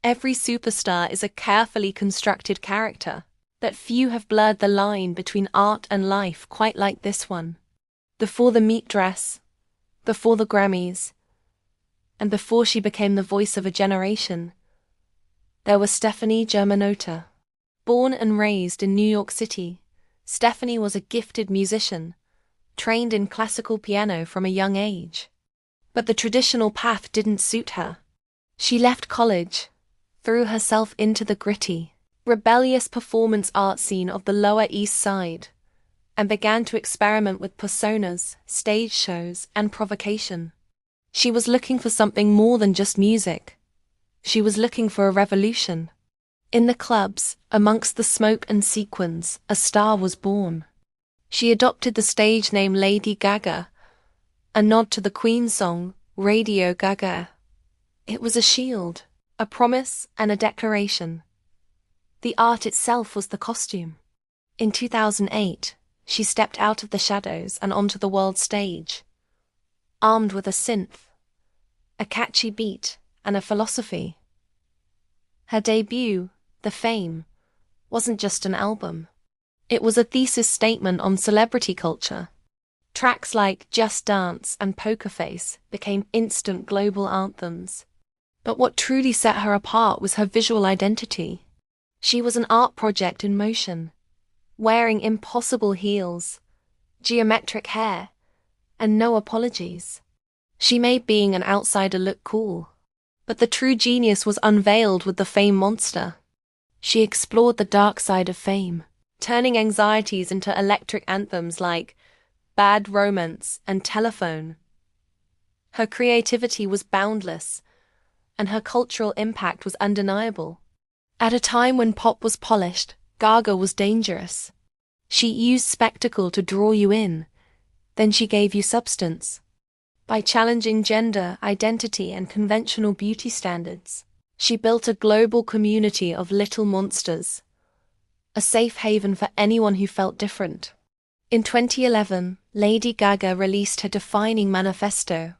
Every superstar is a carefully constructed character, but few have blurred the line between art and life quite like this one. Before the meat dress, before the Grammys, and before she became the voice of a generation, there was Stefani Germanotta. Born and raised in New York City, Stefani was a gifted musician, trained in classical piano from a young age. But the traditional path didn't suit her. She left college, threw herself into the gritty, rebellious performance art scene of the Lower East Side, and began to experiment with personas, stage shows, and provocation. She was looking for something more than just music. She was looking for a revolution. In the clubs, amongst the smoke and sequins, a star was born. She adopted the stage name Lady Gaga, a nod to the Queen song, Radio Gaga. It was a shield, a promise, and a declaration. The art itself was the costume. In 2008, she stepped out of the shadows and onto the world stage, armed with a synth, a catchy beat, and a philosophy. Her debut, The Fame, wasn't just an album. It was a thesis statement on celebrity culture. Tracks like Just Dance and Poker Face became instant global anthems. But what truly set her apart was her visual identity. She was an art project in motion, wearing impossible heels, geometric hair, and no apologies. She made being an outsider look cool. But the true genius was unveiled with the Fame monster. She explored the dark side of fame, turning anxieties into electric anthems like Bad Romance and Telephone. Her creativity was boundless, and her cultural impact was undeniable. At a time when pop was polished, Gaga was dangerous. She used spectacle to draw you in, then she gave you substance. By challenging gender, identity, and conventional beauty standards, she built a global community of little monsters, a safe haven for anyone who felt different. In 2011, Lady Gaga released her defining manifesto,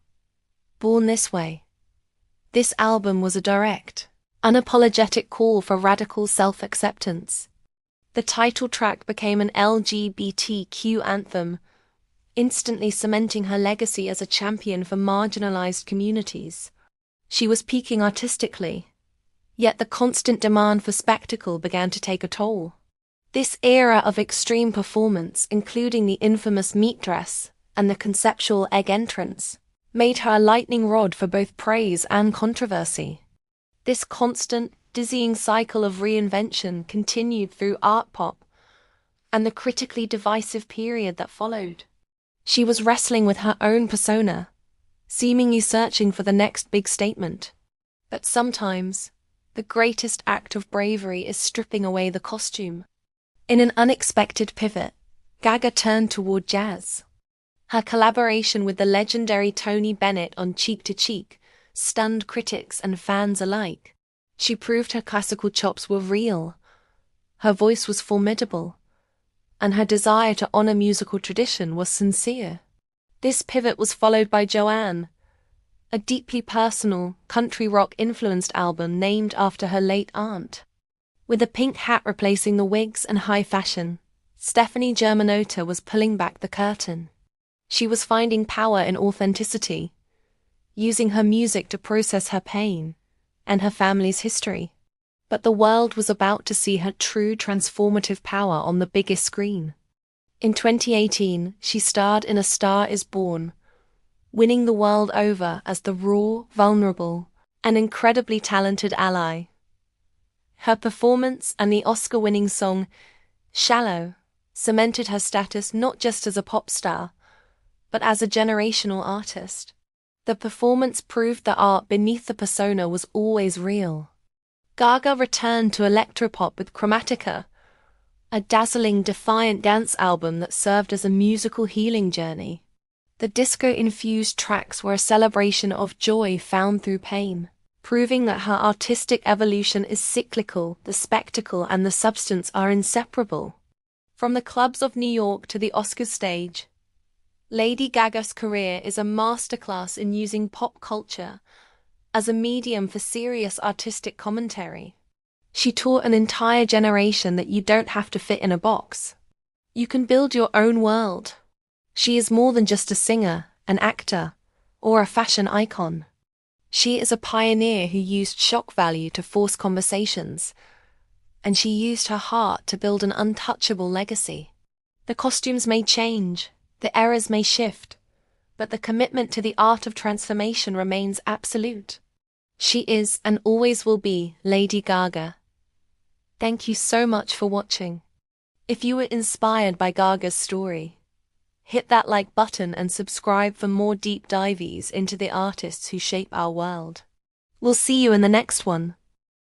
Born This Way. This album was a direct, unapologetic call for radical self-acceptance. The title track became an LGBTQ anthem, instantly cementing her legacy as a champion for marginalized communities. She was peaking artistically, yet the constant demand for spectacle began to take a toll. This era of extreme performance, including the infamous meat dress and the conceptual egg entrance, made her a lightning rod for both praise and controversy. This constant, dizzying cycle of reinvention continued through art pop and the critically divisive period that followed. She was wrestling with her own persona, seemingly searching for the next big statement. But sometimes, the greatest act of bravery is stripping away the costume. In an unexpected pivot, Gaga turned toward jazz. Her collaboration with the legendary Tony Bennett on Cheek to Cheek stunned critics and fans alike. She proved her classical chops were real, her voice was formidable, and her desire to honor musical tradition was sincere. This pivot was followed by Joanne, a deeply personal, country rock-influenced album named after her late aunt. With a pink hat replacing the wigs and high fashion, Stefani Germanotta was pulling back the curtain. She was finding power in authenticity, using her music to process her pain and her family's history. But the world was about to see her true transformative power on the biggest screen. In 2018, she starred in A Star Is Born, winning the world over as the raw, vulnerable, and incredibly talented ally. Her performance and the Oscar-winning song, Shallow, cemented her status not just as a pop star, but as a generational artist. The performance proved the art beneath the persona was always real. Gaga returned to electropop with Chromatica, a dazzling, defiant dance album that served as a musical healing journey. The disco-infused tracks were a celebration of joy found through pain, proving that her artistic evolution is cyclical, the spectacle and the substance are inseparable. From the clubs of New York to the Oscars stage, Lady Gaga's career is a masterclass in using pop culture as a medium for serious artistic commentary. She taught an entire generation that you don't have to fit in a box. You can build your own world. She is more than just a singer, an actor, or a fashion icon. She is a pioneer who used shock value to force conversations, and she used her heart to build an untouchable legacy. The costumes may change, the eras may shift, but the commitment to the art of transformation remains absolute. She is and always will be Lady Gaga. Thank you so much for watching. If you were inspired by Gaga's story, hit that like button and subscribe for more deep dives into the artists who shape our world. We'll see you in the next one.